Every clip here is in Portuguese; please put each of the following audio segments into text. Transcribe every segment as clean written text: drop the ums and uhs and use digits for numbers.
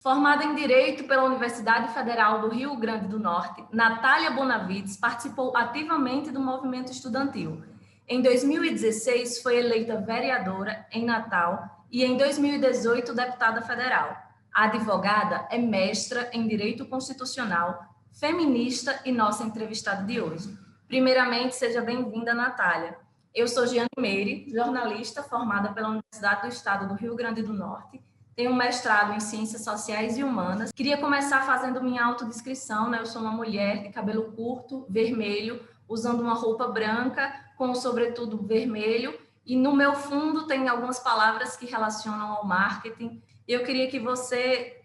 Formada em Direito pela Universidade Federal do Rio Grande do Norte, Natália Bonavides participou ativamente do movimento estudantil. Em 2016, foi eleita vereadora em Natal e, em 2018, deputada federal. A advogada é mestra em Direito Constitucional, feminista e nossa entrevistada de hoje. Primeiramente, seja bem-vinda, Natália. Eu sou Giane Meire, jornalista formada pela Universidade do Estado do Rio Grande do Norte. Tenho um mestrado em Ciências Sociais e Humanas. Queria começar fazendo minha autodescrição, né? Eu sou uma mulher de cabelo curto, vermelho, usando uma roupa branca com um sobretudo vermelho, e no meu fundo tem algumas palavras que relacionam ao marketing. Eu queria que você,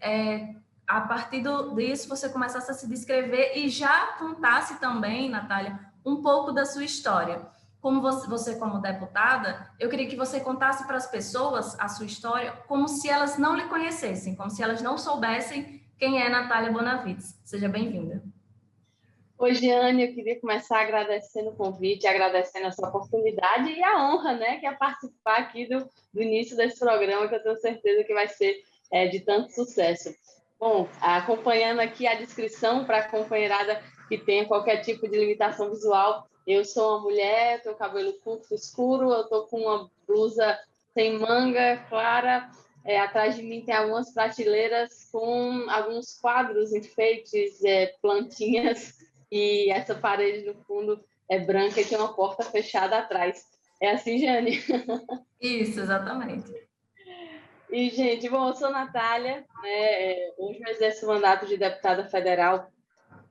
a partir disso, você começasse a se descrever e já contasse também, Natália, um pouco da sua história. Como você como deputada, eu queria que você contasse para as pessoas a sua história como se elas não lhe conhecessem, como se elas não soubessem quem é Natália Bonavides. Seja bem-vinda. Oi, Giane, eu queria começar agradecendo o convite, agradecendo essa oportunidade e a honra, né, que é participar aqui do início desse programa, que eu tenho certeza que vai ser de tanto sucesso. Bom, acompanhando aqui a descrição para a companheirada que tenha qualquer tipo de limitação visual, eu sou uma mulher, tenho cabelo curto, escuro, eu estou com uma blusa sem manga clara, atrás de mim tem algumas prateleiras com alguns quadros, enfeites, plantinhas, e essa parede no fundo é branca e tem uma porta fechada atrás. É assim, Jane? Isso, exatamente. E, gente, bom, eu sou Natália, né? Hoje eu exerço o mandato de deputada federal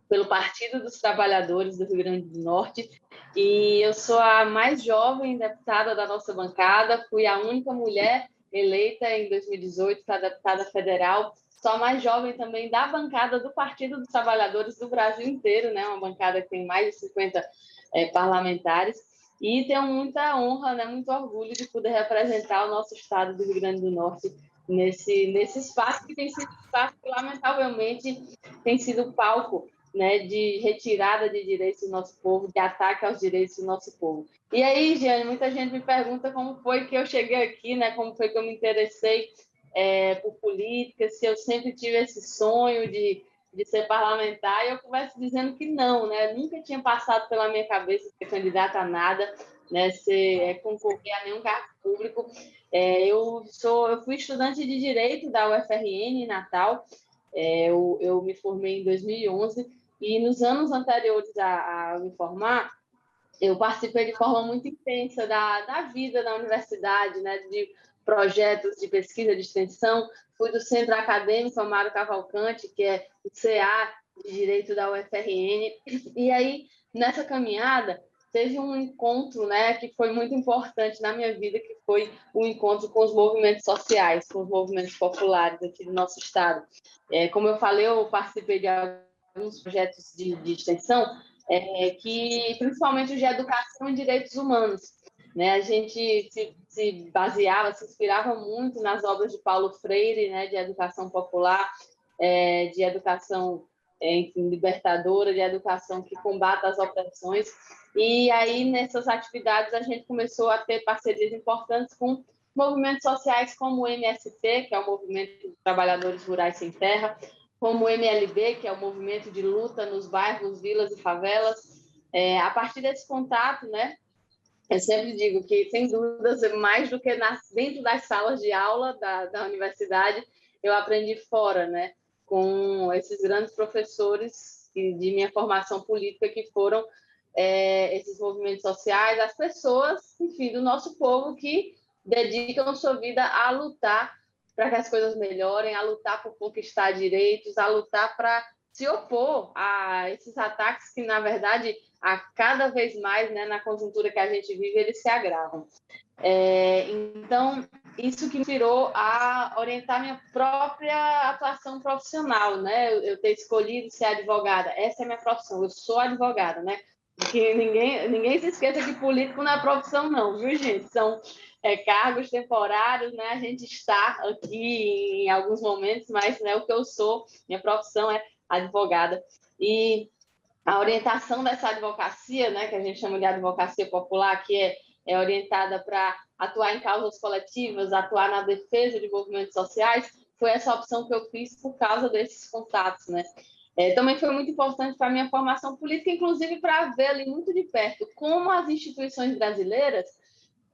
pelo Partido dos Trabalhadores do Rio Grande do Norte, e eu sou a mais jovem deputada da nossa bancada, fui a única mulher eleita em 2018 para deputada federal, sou a mais jovem também da bancada do Partido dos Trabalhadores do Brasil inteiro, né? Uma bancada que tem mais de 50 parlamentares, e tenho muita honra, né? Muito orgulho de poder representar o nosso estado do Rio Grande do Norte nesse espaço que tem sido espaço que, lamentavelmente, tem sido palco, né, de retirada de direitos do nosso povo, de ataque aos direitos do nosso povo. E aí, Giane, muita gente me pergunta como foi que eu cheguei aqui, né, como foi que eu me interessei por política, se eu sempre tive esse sonho de ser parlamentar, e eu começo dizendo que não, né, nunca tinha passado pela minha cabeça ser candidata a nada, né, concorrer a nenhum cargo público. Eu fui estudante de Direito da UFRN em Natal, eu me formei em 2011, e nos anos anteriores a me formar, eu participei de forma muito intensa da vida da universidade, né, de projetos de pesquisa de extensão. Fui do Centro Acadêmico Amaro Cavalcante, que é o CA de Direito da UFRN. E aí, nessa caminhada, teve um encontro, né, que foi muito importante na minha vida, que foi o encontro com os movimentos sociais, com os movimentos populares aqui do nosso estado. Como eu falei, eu participei de alguns projetos de extensão, que principalmente os de educação e direitos humanos, né? A gente se baseava, se inspirava muito nas obras de Paulo Freire, né, de educação popular, de educação enfim, libertadora, de educação que combata as opressões. E aí, nessas atividades, a gente começou a ter parcerias importantes com movimentos sociais como o MST, que é o Movimento dos Trabalhadores Rurais Sem Terra, como o MLB, que é o Movimento de Luta nos Bairros, Vilas e Favelas. A partir desse contato, né, eu sempre digo que, sem dúvidas, mais do que dentro das salas de aula da universidade, eu aprendi fora, né, com esses grandes professores de minha formação política, que foram esses movimentos sociais, as pessoas, enfim, do nosso povo que dedicam sua vida a lutar para que as coisas melhorem, a lutar por conquistar direitos, a lutar para se opor a esses ataques que, na verdade, a cada vez mais, né, na conjuntura que a gente vive, eles se agravam. Então, isso que me inspirou a orientar minha própria atuação profissional, né? Eu ter escolhido ser advogada. Essa é a minha profissão, eu sou advogada, né? Porque ninguém se esqueça que político não é profissão, não, viu, gente? São cargos temporários, né? A gente está aqui em alguns momentos, mas, né, o que eu sou, minha profissão é advogada. E a orientação dessa advocacia, né, que a gente chama de advocacia popular, que é orientada para atuar em causas coletivas, atuar na defesa de movimentos sociais, foi essa opção que eu fiz por causa desses contatos, né? Também foi muito importante para a minha formação política, inclusive para ver ali muito de perto como as instituições brasileiras,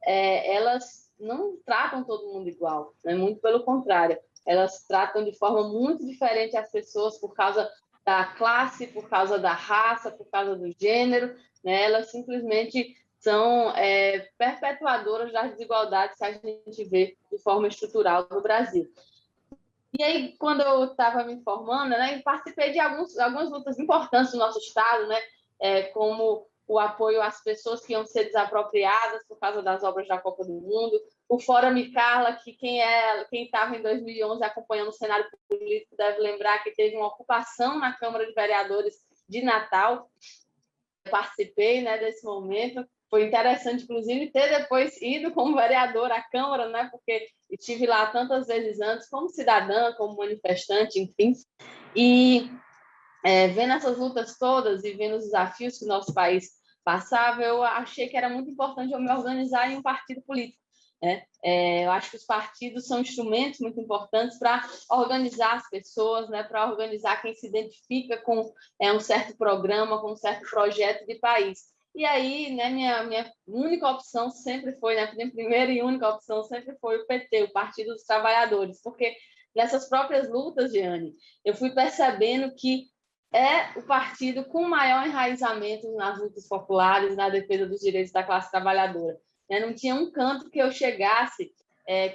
elas não tratam todo mundo igual, né? Muito pelo contrário, elas tratam de forma muito diferente as pessoas por causa da classe, por causa da raça, por causa do gênero, né? Elas simplesmente são perpetuadoras das desigualdades que a gente vê de forma estrutural no Brasil. E aí, quando eu estava me formando, né, eu participei de algumas lutas importantes no nosso estado, né, como o apoio às pessoas que iam ser desapropriadas por causa das obras da Copa do Mundo, o Fora Me Carla, que quem estava em 2011 acompanhando o cenário político deve lembrar que teve uma ocupação na Câmara de Vereadores de Natal. Eu participei, né, desse momento. Foi interessante, inclusive, ter depois ido como vereador à Câmara, né, porque estive lá tantas vezes antes, como cidadã, como manifestante, enfim. E vendo essas lutas todas e vendo os desafios que o nosso país passava, eu achei que era muito importante eu me organizar em um partido político, né? Eu acho que os partidos são instrumentos muito importantes para organizar as pessoas, né? Para organizar quem se identifica com um certo programa, com um certo projeto de país. E aí, né, minha única opção sempre foi, né, minha primeira e única opção sempre foi o PT, o Partido dos Trabalhadores, porque nessas próprias lutas, Jeane, eu fui percebendo que é o partido com maior enraizamento nas lutas populares, na defesa dos direitos da classe trabalhadora. Não tinha um canto que eu chegasse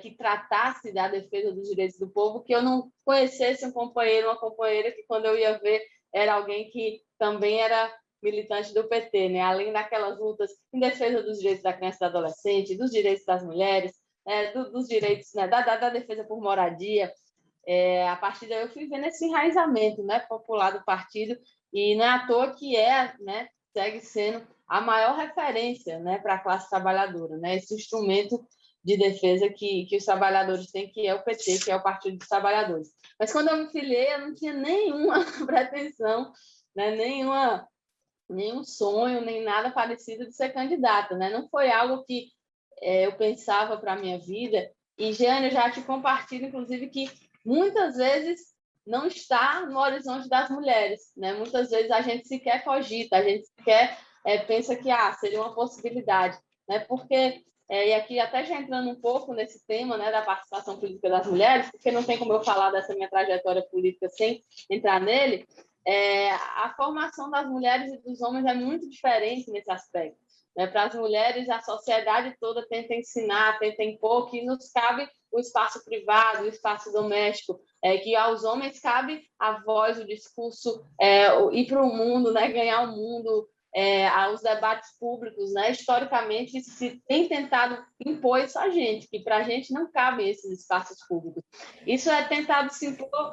que tratasse da defesa dos direitos do povo que eu não conhecesse um companheiro, uma companheira que, quando eu ia ver, era alguém que também era militante do PT, né? Além daquelas lutas em defesa dos direitos da criança e do adolescente, dos direitos das mulheres, dos direitos, né, da defesa por moradia. A partir daí eu fui vendo esse enraizamento, né, popular do partido, e não é à toa que né, segue sendo a maior referência, né, para a classe trabalhadora, né, esse instrumento de defesa que os trabalhadores têm, que é o PT, que é o Partido dos Trabalhadores. Mas quando eu me filiei, eu não tinha nenhuma pretensão, né, nenhum sonho, nem nada parecido de ser candidata, né? Não foi algo que eu pensava para a minha vida. E, Jeane, eu já te compartilho, inclusive, que muitas vezes não está no horizonte das mulheres, né? Muitas vezes a gente sequer cogita, a gente sequer pensa que seria uma possibilidade, né? Porque, e aqui até já entrando um pouco nesse tema, né, da participação política das mulheres, porque não tem como eu falar dessa minha trajetória política sem entrar nele, a formação das mulheres e dos homens é muito diferente nesse aspecto. Para as mulheres, a sociedade toda tenta ensinar, tenta impor que nos cabe o espaço privado, o espaço doméstico, que aos homens cabe a voz, o discurso, ir para o mundo, né, ganhar o mundo, os debates públicos, né? Historicamente, se tem tentado impor isso a gente, que para a gente não cabe esses espaços públicos. Isso é tentado se impor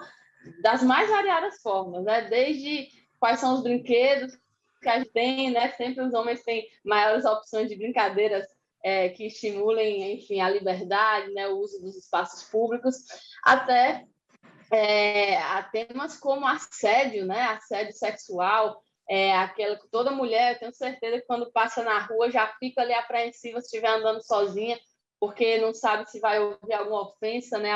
das mais variadas formas, né? Desde quais são os brinquedos que a gente tem, né? Sempre os homens têm maiores opções de brincadeiras que estimulem, enfim, a liberdade, né? O uso dos espaços públicos, até a temas como assédio, né? Assédio sexual, aquela que toda mulher, eu tenho certeza que quando passa na rua já fica ali apreensiva se estiver andando sozinha, porque não sabe se vai ouvir alguma ofensa, né?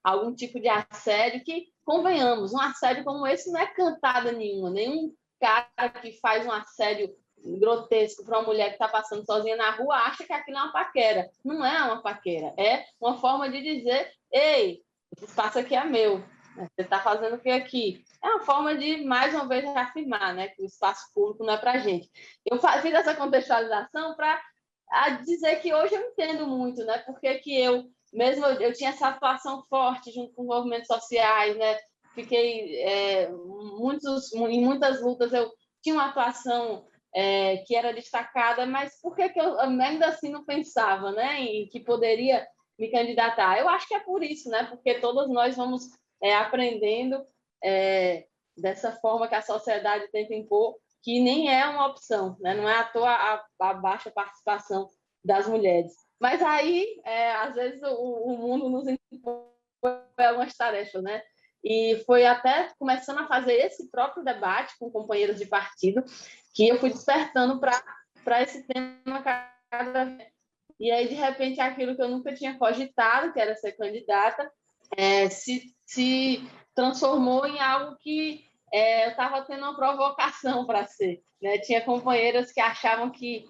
Algum tipo de assédio que, convenhamos, um assédio como esse não é cantada nenhuma, nenhum cara que faz um assédio grotesco para uma mulher que está passando sozinha na rua acha que aquilo é uma paquera. Não é uma paquera, é uma forma de dizer: ei, esse espaço aqui é meu, você está fazendo o que aqui? É uma forma de, mais uma vez, afirmar, né, que o espaço público não é para a gente. Eu fiz essa contextualização para dizer que hoje eu entendo muito, né, porque que eu tinha essa atuação forte junto com movimentos sociais, né? Fiquei em muitas lutas, eu tinha uma atuação que era destacada, mas por que eu ainda assim não pensava, né, em que poderia me candidatar? Eu acho que é por isso, né? Porque todas nós vamos aprendendo dessa forma que a sociedade tenta impor, que nem é uma opção, né? Não é à toa a baixa participação das mulheres. Mas aí, às vezes, o mundo nos impõe algumas tarefas, né? E foi até começando a fazer esse próprio debate com companheiros de partido que eu fui despertando para esse tema cada vez. E aí, de repente, aquilo que eu nunca tinha cogitado, que era ser candidata, se transformou em algo que eu estava tendo uma provocação para ser, né? Tinha companheiras que achavam que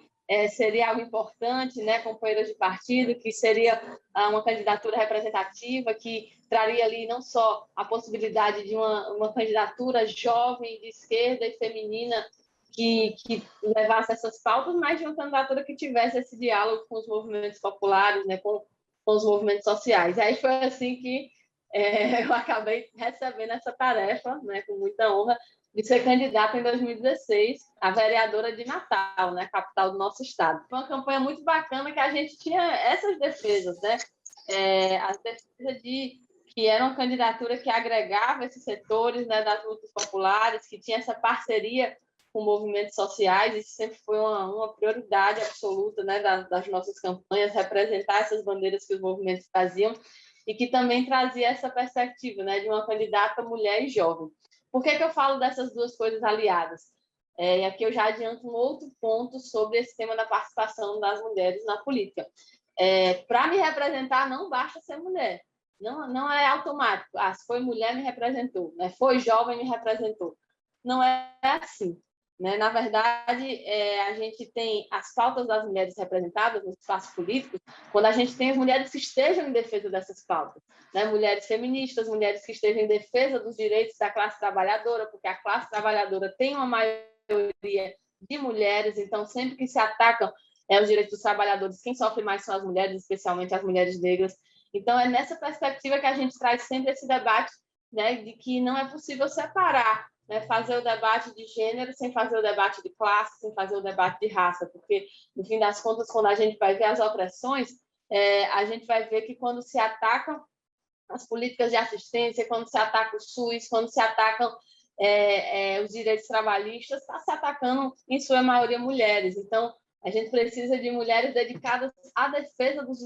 seria algo importante, né? Companheiras de partido, que seria uma candidatura representativa, que traria ali não só a possibilidade de uma candidatura jovem, de esquerda e feminina, que levasse essas pautas, mas de uma candidatura que tivesse esse diálogo com os movimentos populares, né? com os movimentos sociais. Aí foi assim que eu acabei recebendo essa tarefa, né, com muita honra, de ser candidata em 2016 a vereadora de Natal, né, capital do nosso estado. Foi uma campanha muito bacana que a gente tinha essas defesas, né, a defesa de que era uma candidatura que agregava esses setores, né, das lutas populares, que tinha essa parceria com movimentos sociais. Isso sempre foi uma prioridade absoluta, né, das nossas campanhas, representar essas bandeiras que os movimentos traziam, e que também trazia essa perspectiva, né, de uma candidata mulher e jovem. Por que eu falo dessas duas coisas aliadas? E aqui eu já adianto um outro ponto sobre esse tema da participação das mulheres na política. Para me representar, não basta ser mulher. Não é automático. Se foi mulher, me representou. Né? Foi jovem, me representou. Não é assim. Né? Na verdade, a gente tem as pautas das mulheres representadas no espaço político quando a gente tem as mulheres que estejam em defesa dessas pautas, né? Mulheres feministas, mulheres que estejam em defesa dos direitos da classe trabalhadora, porque a classe trabalhadora tem uma maioria de mulheres, então sempre que se atacam os direitos dos trabalhadores, quem sofre mais são as mulheres, especialmente as mulheres negras. Então é nessa perspectiva que a gente traz sempre esse debate, né, de que não é possível separar, né, fazer o debate de gênero sem fazer o debate de classe, sem fazer o debate de raça, porque, no fim das contas, quando a gente vai ver as opressões, a gente vai ver que quando se atacam as políticas de assistência, quando se ataca o SUS, quando se atacam os direitos trabalhistas, está se atacando, em sua maioria, mulheres. Então, a gente precisa de mulheres dedicadas à defesa dos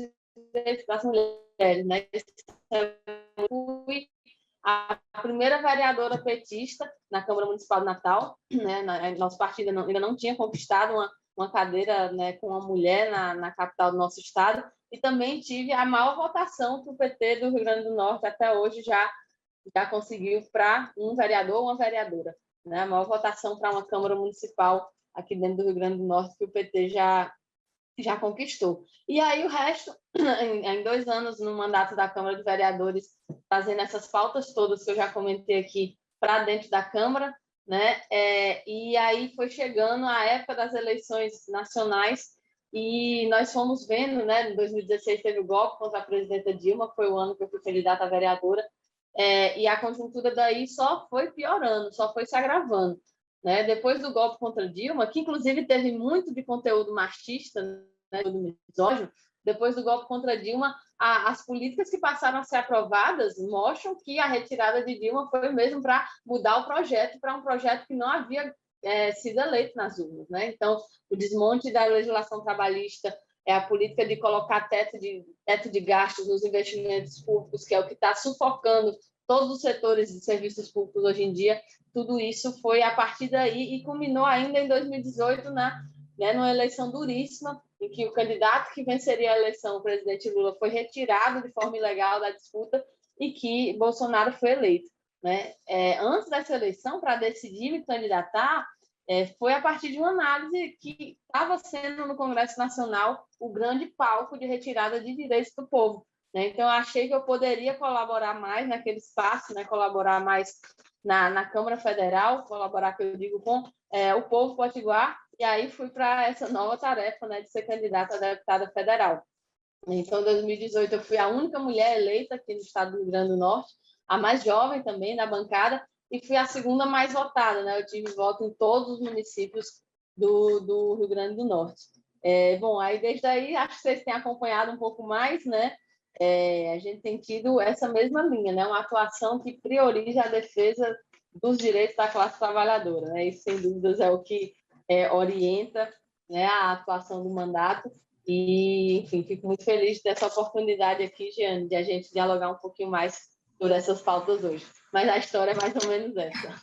direitos das mulheres. Né? A primeira vereadora petista na Câmara Municipal de Natal, né? Nosso partido ainda não tinha conquistado uma cadeira, né, com uma mulher na capital do nosso estado, e também tive a maior votação que o PT do Rio Grande do Norte até hoje já conseguiu para um vereador ou uma vereadora, né? A maior votação para uma Câmara Municipal aqui dentro do Rio Grande do Norte que o PT já conquistou. E aí o resto, em 2 anos no mandato da Câmara de Vereadores, fazendo essas pautas todas que eu já comentei aqui para dentro da Câmara, né? E aí foi chegando a época das eleições nacionais e nós fomos vendo, né? Em 2016 teve o golpe contra a presidenta Dilma, foi o ano que eu fui candidata a vereadora, e a conjuntura daí só foi piorando, só foi se agravando. Né? Depois do golpe contra Dilma, que inclusive teve muito de conteúdo machista, né, do misógino, depois do golpe contra Dilma, as políticas que passaram a ser aprovadas mostram que a retirada de Dilma foi mesmo para mudar o projeto para um projeto que não havia sido eleito nas urnas. Né? Então, o desmonte da legislação trabalhista, a política de colocar teto de gastos nos investimentos públicos, que é o que está sufocando todos os setores de serviços públicos hoje em dia. Tudo isso foi a partir daí e culminou ainda em 2018 numa eleição duríssima, em que o candidato que venceria a eleição, o presidente Lula, foi retirado de forma ilegal da disputa e que Bolsonaro foi eleito. Né? Antes dessa eleição, para decidir me candidatar, foi a partir de uma análise que estava sendo no Congresso Nacional o grande palco de retirada de direitos do povo. Né? Então, eu achei que eu poderia colaborar mais naquele espaço, né? Colaborar mais na Câmara Federal, colaborar, que eu digo, com o povo potiguar, e aí fui para essa nova tarefa, né, de ser candidata a deputada federal. Então, em 2018, eu fui a única mulher eleita aqui no estado do Rio Grande do Norte, a mais jovem também na bancada, e fui a segunda mais votada, né? Eu tive voto em todos os municípios do Rio Grande do Norte. Bom, aí desde aí, acho que vocês têm acompanhado um pouco mais, né? A gente tem tido essa mesma linha, né? Uma atuação que prioriza a defesa dos direitos da classe trabalhadora. Né? Isso, sem dúvidas, é o que orienta, né, a atuação do mandato. E, enfim, fico muito feliz dessa oportunidade aqui, Jeane, de a gente dialogar um pouquinho mais sobre essas pautas hoje. Mas a história é mais ou menos essa.